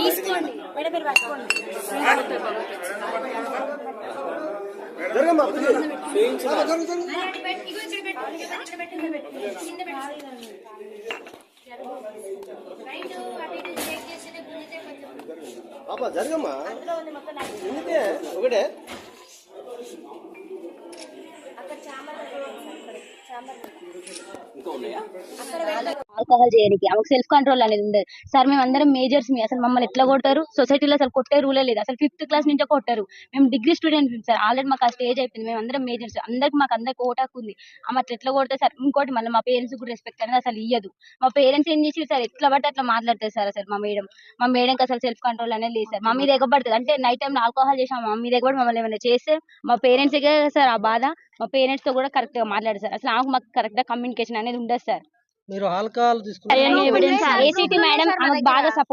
తీసుకోండి మేడం, మీరు పట్టుకోండి. జరగమ్మా ఒకటే ఆల్కహాల్ చేయడానికి ఆమెకు సెల్ఫ్ కంట్రోల్ అనేది ఉండదు సార్. మేము అందరం మేజర్స్ అసలు మమ్మల్ని ఎట్లా కొట్టారు? సొసైటీలో అసలు కొట్టే రూలే లేదు. అసలు 5th క్లాస్ నుంచే కొట్టారు. మేము డిగ్రీ స్టూడెంట్స్ సార్. ఆల్రెడీ మాకు ఆ స్టేజ్ అయిపోయింది. మేము అందరం మేజర్స్, అందరికి ఓటాకు ఉంది. ఆమె అట్లా ఎట్లా కొడితే సార్. ఇంకోటి మళ్ళీ మా పేరెంట్స్ కూడా రెస్పెక్ట్ అనేది అసలు ఇయ్యదు. మా పేరెంట్స్ ఏం చేసి సార్ ఎట్లా పడితే అట్లా మాట్లాడతారు సార్. అసలు మా మేడంకి అసలు సెల్ఫ్ కంట్రోల్ అనేది లేదు సార్. మా మీద ఎగబడుతుంది అంటే నైట్ టైం ఆల్కహాల్ చేసాం మా మీద ఎగబడి మమ్మల్ని ఏమైనా చేస్తే మా పేరెంట్స్ సార్ ఆ బాధ. మా పేరెంట్స్ తో కూడా కరెక్ట్ గా మాట్లాడారు సార్. అసలు మాకు కరెక్ట్ గా కమ్యూనికేషన్ అనేది ఉండదు సార్. మీరు ఆల్కహాల్ తీసుకుంటే ఏసీటీ మేడం ఆమెకు బాగా సపోర్ట్